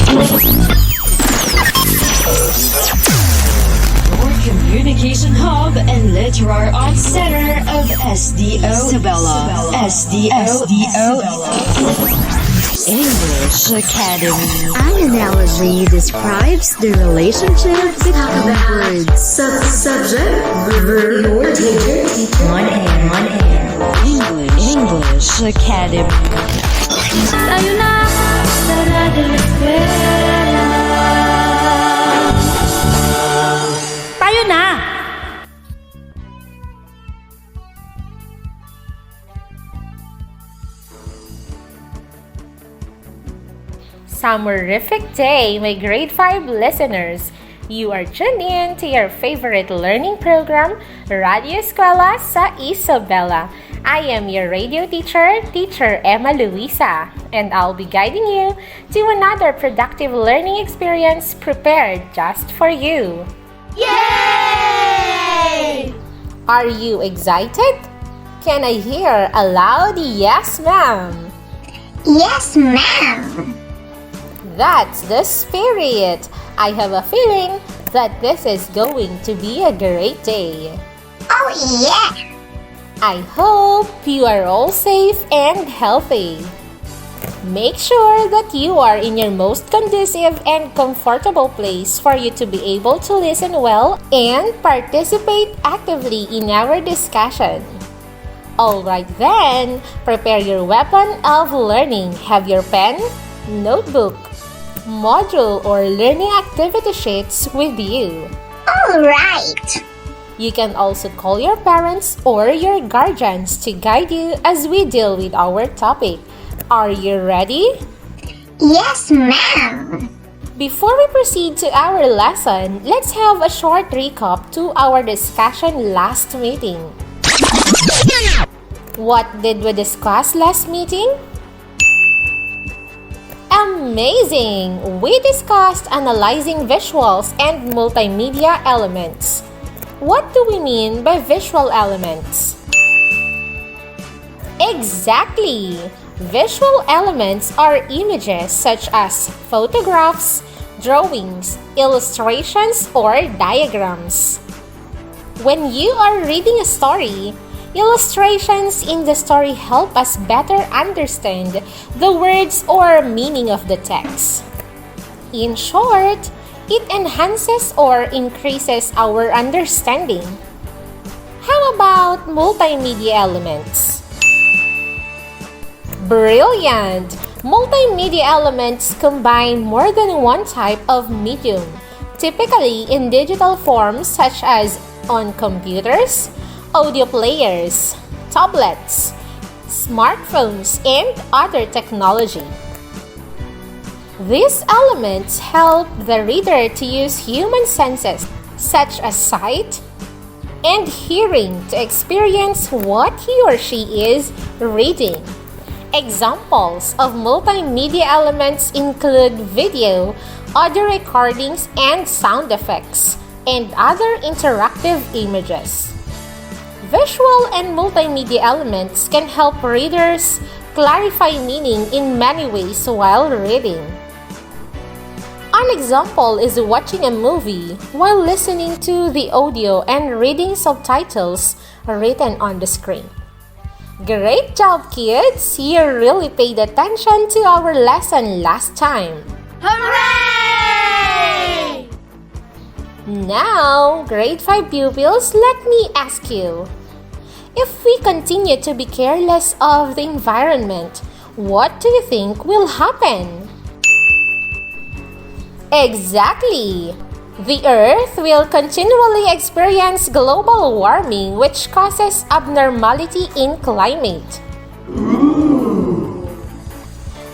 Your communication hub and literary arts center of Isabela. English Academy. An analogy describes the relationship between words. Subject, verb, or teacher. One and. English Academy. Tayo na sa Radyo Eskwela. Tayo na! Sumerific day, my grade 5 listeners. You are tuned in to your favorite learning program, Radyo Eskwela sa Isabela. I am your radio teacher, Teacher Emma Luisa, and I'll be guiding you to another productive learning experience prepared just for you. Yay! Are you excited? Can I hear a loud yes, ma'am? Yes, ma'am. That's the spirit. I have a feeling that this is going to be a great day. Oh, yeah. I hope you are all safe and healthy. Make sure that you are in your most conducive and comfortable place for you to be able to listen well and participate actively in our discussion. Alright then, prepare your weapon of learning. Have your pen, notebook, module, or learning activity sheets with you. All right. You can also call your parents or your guardians to guide you as we deal with our topic. Are you ready? Yes, ma'am. Before we proceed to our lesson, let's have a short recap to our discussion last meeting. What did we discuss last meeting? Amazing! We discussed analyzing visuals and multimedia elements. What do we mean by visual elements? Exactly! Visual elements are images such as photographs, drawings, illustrations, or diagrams. When you are reading a story, illustrations in the story help us better understand the words or meaning of the text. In short, it enhances or increases our understanding. How about multimedia elements? Brilliant! Multimedia elements combine more than one type of medium, typically in digital forms such as on computers, audio players, tablets, smartphones, and other technology. These elements help the reader to use human senses such as sight and hearing to experience what he or she is reading. Examples of multimedia elements include video, audio recordings, and sound effects, and other interactive images. Visual and multimedia elements can help readers clarify meaning in many ways while reading. An example is watching a movie while listening to the audio and reading subtitles written on the screen. Great job, kids! You really paid attention to our lesson last time. Hooray! Now, grade 5 pupils, let me ask you. If we continue to be careless of the environment, what do you think will happen? Exactly! The Earth will continually experience global warming, which causes abnormality in climate.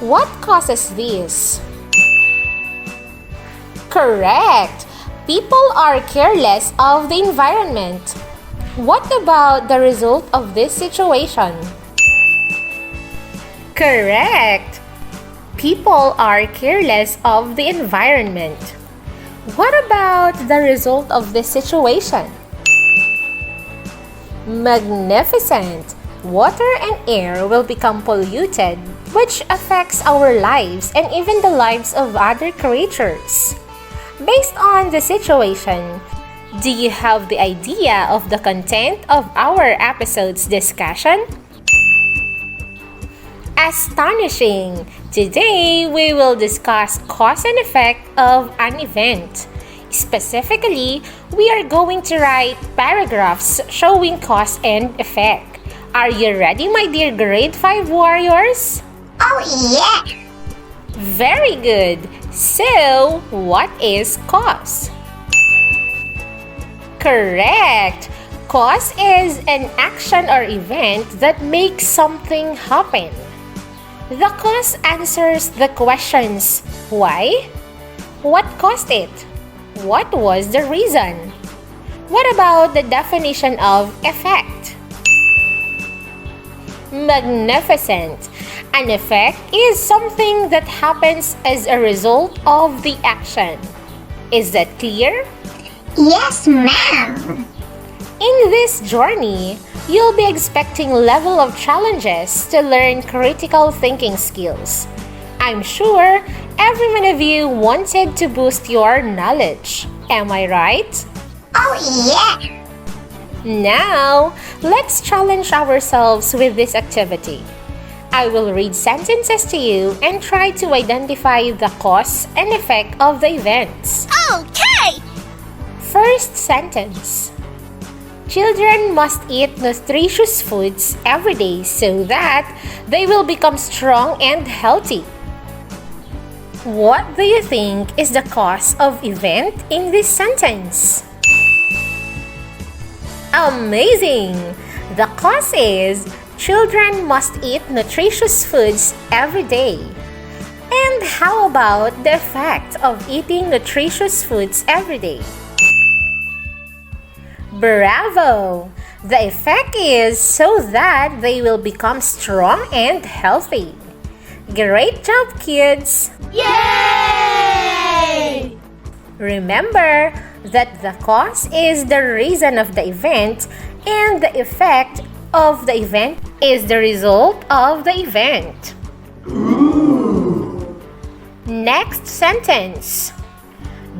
What causes this? Correct! People are careless of the environment. What about the result of this situation? Correct! People are careless of the environment. What about the result of this situation? Magnificent! Water and air will become polluted, which affects our lives and even the lives of other creatures. Based on the situation, do you have the idea of the content of our episode's discussion? Astonishing! Today, we will discuss cause and effect of an event. Specifically, we are going to write paragraphs showing cause and effect. Are you ready, my dear grade 5 warriors? Oh yeah! Very good! So, what is cause? Correct! Cause is an action or event that makes something happen. The cause answers the questions why, what caused it, what was the reason. What about the definition of effect? Magnificent! An effect is something that happens as a result of the action. Is that clear? Yes, ma'am. In this journey, you'll be expecting level of challenges to learn critical thinking skills. I'm sure every one of you wanted to boost your knowledge. Am I right? Oh yeah! Now, let's challenge ourselves with this activity. I will read sentences to you and try to identify the cause and effect of the events. Okay! First sentence. Children must eat nutritious foods every day so that they will become strong and healthy. What do you think is the cause of event in this sentence? Amazing! The cause is children must eat nutritious foods every day. And how about the effect of eating nutritious foods every day? Bravo! The effect is so that they will become strong and healthy. Great job, kids! Yay! Remember that the cause is the reason of the event and the effect of the event is the result of the event. Next sentence.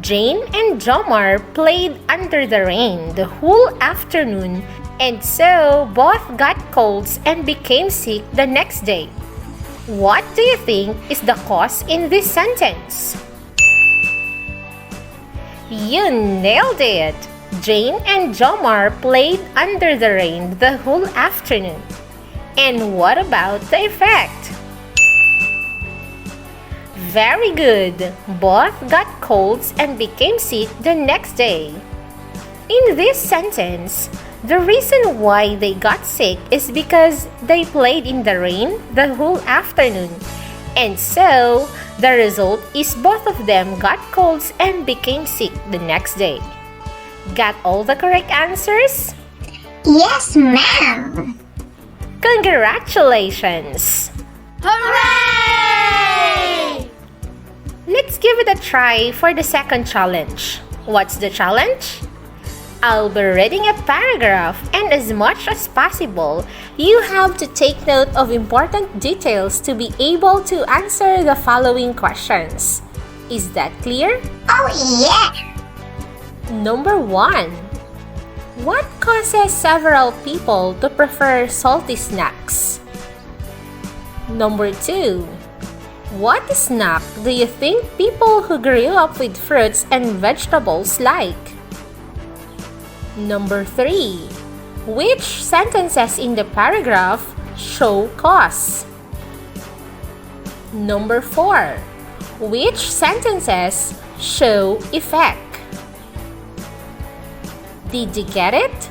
Jane and Jomar played under the rain the whole afternoon and so both got colds and became sick the next day. What do you think is the cause in this sentence? You nailed it! Jane and Jomar played under the rain the whole afternoon. And what about the effect? Very good! Both got colds and became sick the next day. In this sentence, the reason why they got sick is because they played in the rain the whole afternoon. And so, the result is both of them got colds and became sick the next day. Got all the correct answers? Yes, ma'am. Congratulations! Hooray! Let's give it a try for the second challenge. What's the challenge? I'll be reading a paragraph, and as much as possible, you have to take note of important details to be able to answer the following questions. Is that clear? Oh yeah! Number 1. What causes several people to prefer salty snacks? Number 2. What snack do you think people who grew up with fruits and vegetables like? Number 3. Which sentences in the paragraph show cause? Number 4. Which sentences show effect? Did you get it?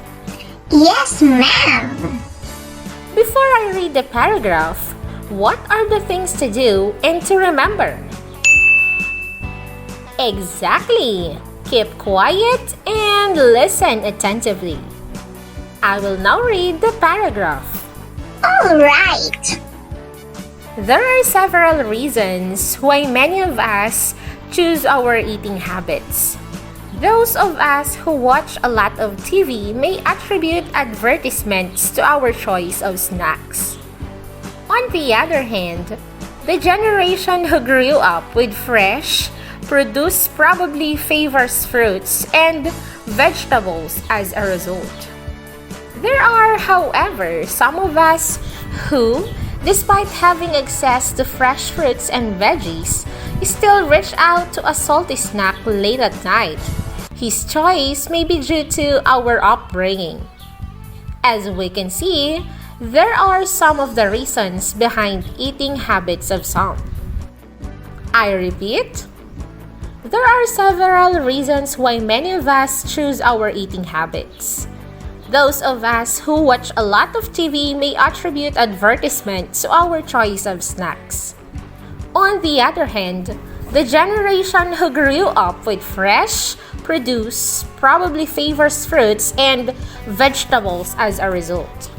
Yes, ma'am. Before I read the paragraph, what are the things to do and to remember? Exactly! Keep quiet and listen attentively. I will now read the paragraph. All right. There are several reasons why many of us choose our eating habits. Those of us who watch a lot of TV may attribute advertisements to our choice of snacks. On the other hand, The generation who grew up with fresh produce probably favors fruits and vegetables as a result. There are, however, some of us who, despite having access to fresh fruits and veggies, still reach out to a salty snack late at night. His choice may be due to our upbringing. As we can see, there are some of the reasons behind eating habits of some. I repeat, there are several reasons why many of us choose our eating habits. Those of us who watch a lot of TV may attribute advertisements to our choice of snacks. On the other hand, the generation who grew up with fresh produce probably favors fruits and vegetables as a result.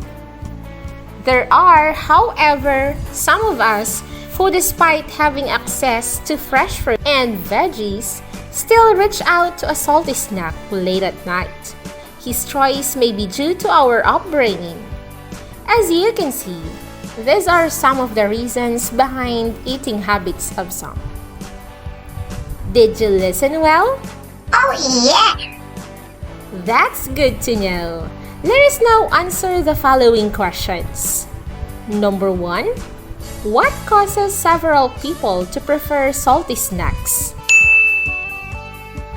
There are, however, some of us who, despite having access to fresh fruit and veggies, still reach out to a salty snack late at night. His choice may be due to our upbringing. As you can see, these are some of the reasons behind eating habits of some. Did you listen well? Oh yeah! That's good to know. Let us now answer the following questions. Number 1. What causes several people to prefer salty snacks?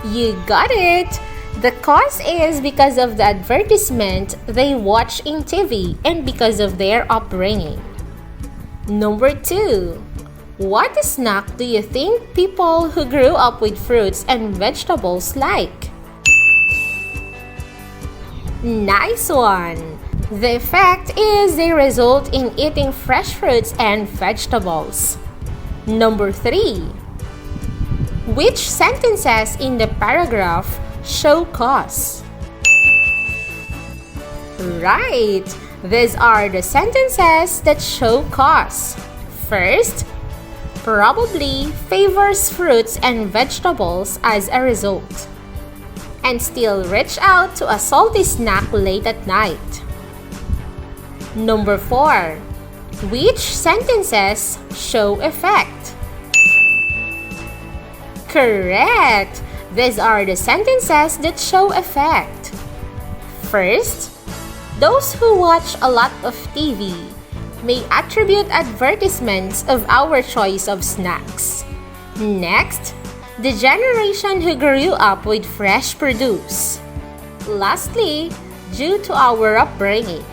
You got it! The cause is because of the advertisement they watch in TV and because of their upbringing. Number 2. What snack do you think people who grew up with fruits and vegetables like? Nice one! The effect is they result in eating fresh fruits and vegetables. Number 3. Which sentences in the paragraph show cause? Right! These are the sentences that show cause. First, probably favors fruits and vegetables as a result, and still reach out to a salty snack late at night. Number 4. Which sentences show effect? Correct! These are the sentences that show effect. First, those who watch a lot of TV may attribute advertisements of our choice of snacks. Next, the generation who grew up with fresh produce. Lastly, due to our upbringing.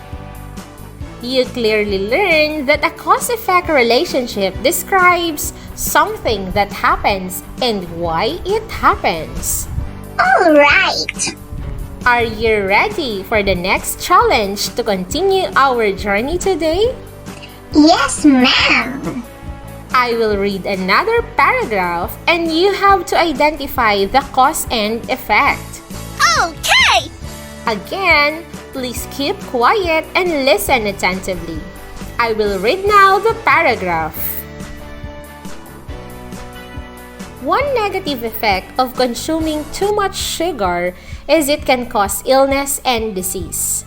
You clearly learn that a cause-effect relationship describes something that happens and why it happens. Alright! Are you ready for the next challenge to continue our journey today? Yes, ma'am! I will read another paragraph and you have to identify the cause and effect. Okay! Again, please keep quiet and listen attentively. I will read now the paragraph. One negative effect of consuming too much sugar is it can cause illness and disease.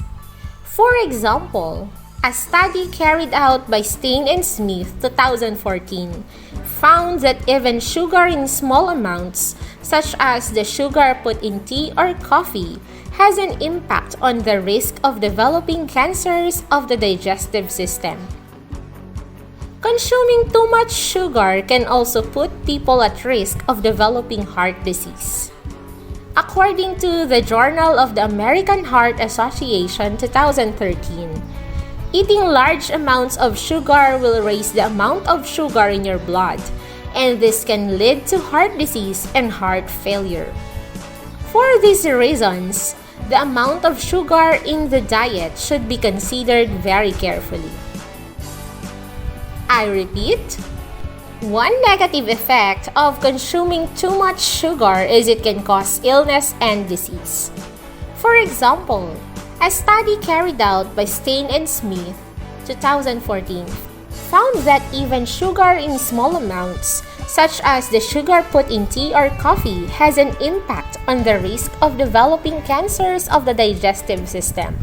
For example, a study carried out by Stein and Smith 2014 found that even sugar in small amounts, such as the sugar put in tea or coffee, has an impact on the risk of developing cancers of the digestive system. Consuming too much sugar can also put people at risk of developing heart disease. According to the Journal of the American Heart Association 2013, eating large amounts of sugar will raise the amount of sugar in your blood, and this can lead to heart disease and heart failure. For these reasons, the amount of sugar in the diet should be considered very carefully. I repeat, one negative effect of consuming too much sugar is it can cause illness and disease. For example, a study carried out by Stein and Smith 2014 found that even sugar in small amounts, such as the sugar put in tea or coffee, has an impact on the risk of developing cancers of the digestive system.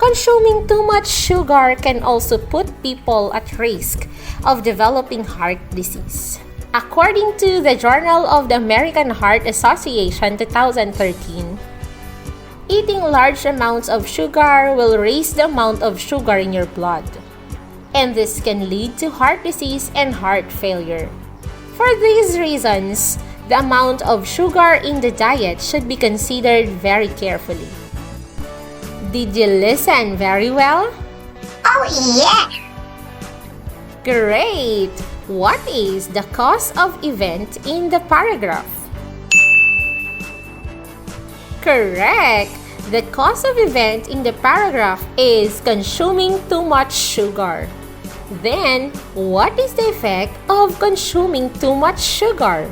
Consuming too much sugar can also put people at risk of developing heart disease. According to the Journal of the American Heart Association 2013, eating large amounts of sugar will raise the amount of sugar in your blood, and this can lead to heart disease and heart failure. For these reasons, the amount of sugar in the diet should be considered very carefully. Did you listen very well? Oh yeah! Great! What is the cause of event in the paragraph? Correct! The cause of event in the paragraph is consuming too much sugar. Then, what is the effect of consuming too much sugar?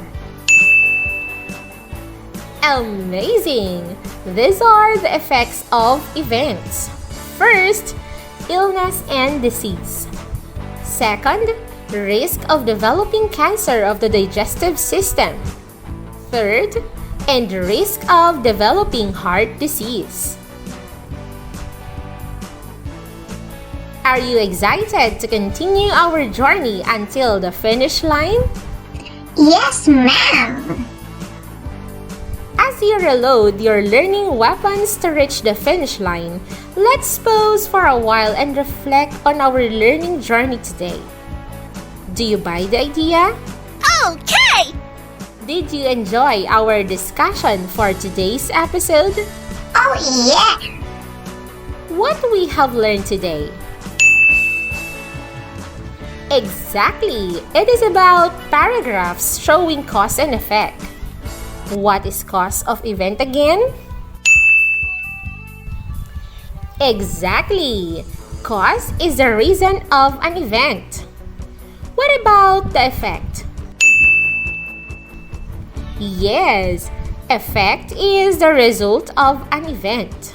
Amazing! These are the effects of events. First, illness and disease. Second, risk of developing cancer of the digestive system. Third, and risk of developing heart disease. Are you excited to continue our journey until the finish line? Yes, ma'am! As you reload your learning weapons to reach the finish line, let's pause for a while and reflect on our learning journey today. Do you buy the idea? Okay! Did you enjoy our discussion for today's episode? Oh yeah! What we have learned today? Exactly! It is about paragraphs showing cause and effect. What is cause of event again? Exactly! Cause is the reason of an event. What about the effect? Yes, effect is the result of an event.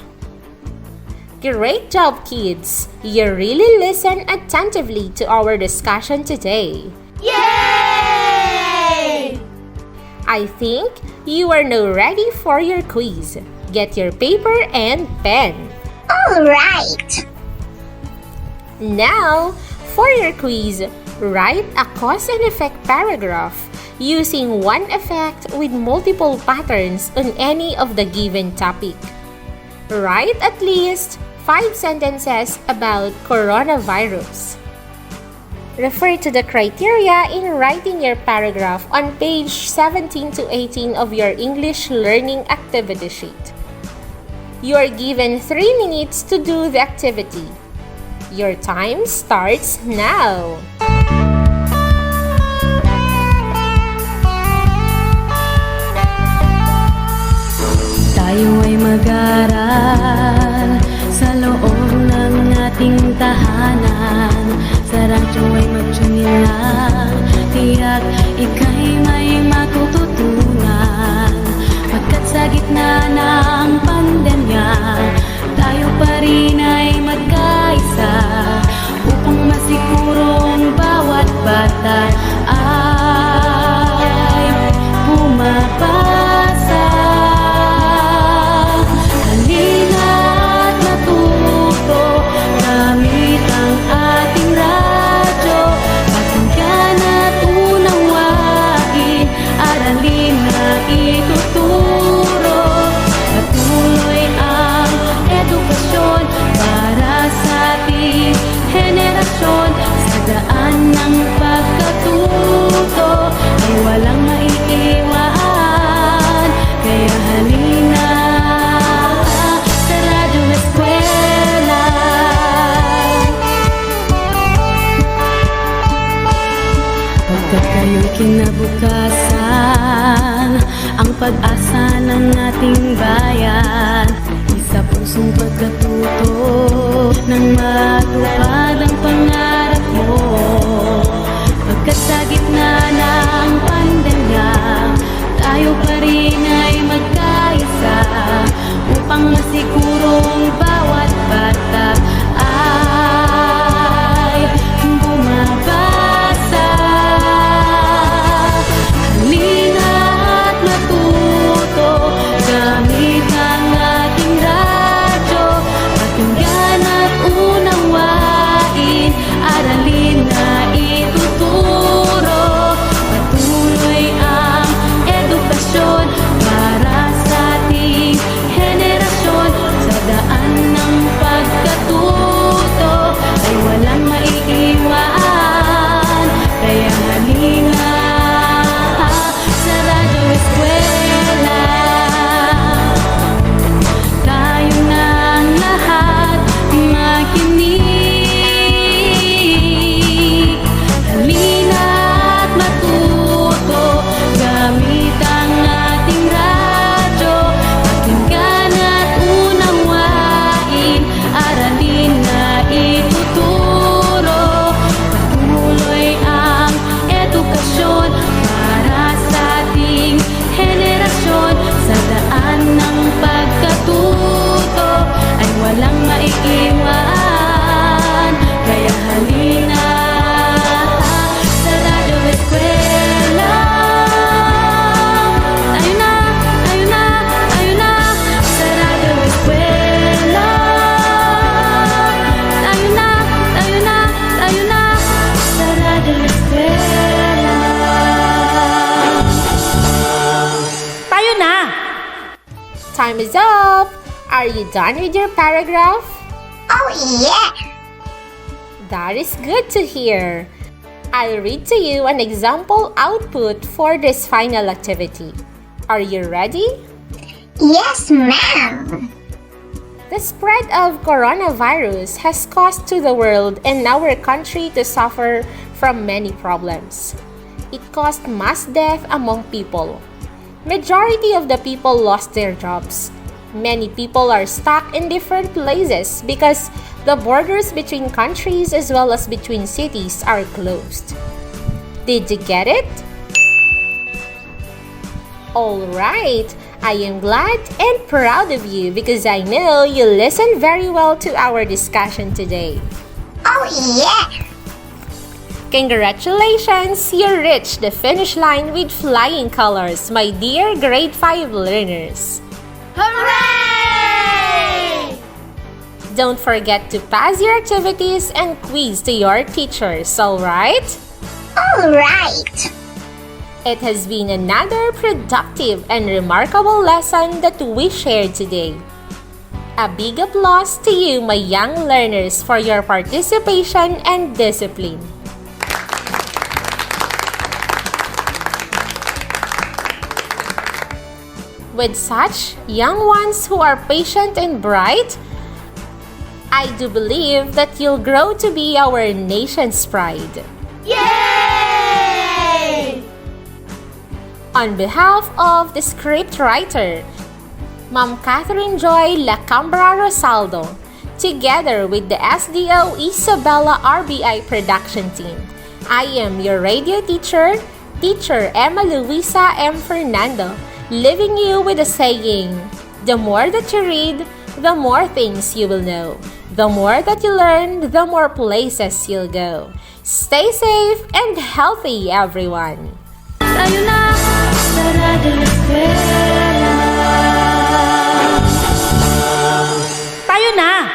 Great job, kids! You really listened attentively to our discussion today. Yay! I think you are now ready for your quiz. Get your paper and pen. Alright! Now, for your quiz, write a cause and effect paragraph using one effect with multiple patterns on any of the given topic. Write at least 5 sentences about coronavirus. Refer to the criteria in writing your paragraph on page 17 to 18 of your English learning activity sheet. You are given 3 minutes to do the activity. Your time starts now. Tayo ay mag-aral sa loob ng ating tahanan. Sa radyo ay mag-tune lang, tiyak ika'y may matututunan. Pagkat sa gitna ng pandemya, tayo pa rin ay magkaisa, upang masigurong bawat bata ay pumapasa. Halina't matuto gamit ang ating radyo, pakinggan at unawain, aralin na ituturo. Patuloy ang edukasyon para sa ating henerasyon. Sa daan ng pagkatuto ay walang maiiwan. Kaya halina sa Radyo Eskwela. Pagkat kayo'y kinabukasan, ang pag-asa ng ating bayan. Isa pusong pagkatuto nang matupad ang pangarap mo. Pagkat sa gitna ng pandemya, tayo pa rin ay magkaisa, upang masigurong bawat bata ay bumabasa. Halina't matuto gamit ang ating radyo, pakinggan time is up! Are you done with your paragraph? Oh yeah! That is good to hear. I'll read to you an example output for this final activity. Are you ready? Yes, ma'am. The spread of coronavirus has caused to the world and our country to suffer from many problems. It caused mass death among people. Majority of the people lost their jobs. Many people are stuck in different places because the borders between countries as well as between cities are closed. Did you get it? Alright, I am glad and proud of you because I know you listened very well to our discussion today. Oh yeah! Congratulations! You reached the finish line with flying colors, my dear grade 5 learners. Hooray! Don't forget to pass your activities and quiz to your teachers, alright? Alright! It has been another productive and remarkable lesson that we shared today. A big applause to you, my young learners, for your participation and discipline. With such young ones who are patient and bright, I do believe that you'll grow to be our nation's pride. Yay! On behalf of the scriptwriter, Ma'am Catherine Joy Lacambra Rosaldo, together with the SDO Isabela RBI production team, I am your radio teacher, Teacher Emma Luisa M. Fernando, leaving you with a saying, the more that you read, the more things you will know. The more that you learn, the more places you'll go. Stay safe and healthy, everyone! Tayo na sa Radyo Eskwela. Tayo na!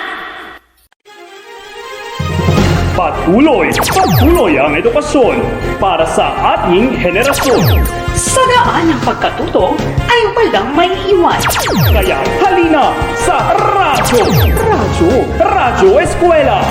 Patuloy ang edukasyon para sa ating henerasyon. Sa daan ng pagkatuto ay walang may iwan. Kaya halina sa Radyo Eskwela!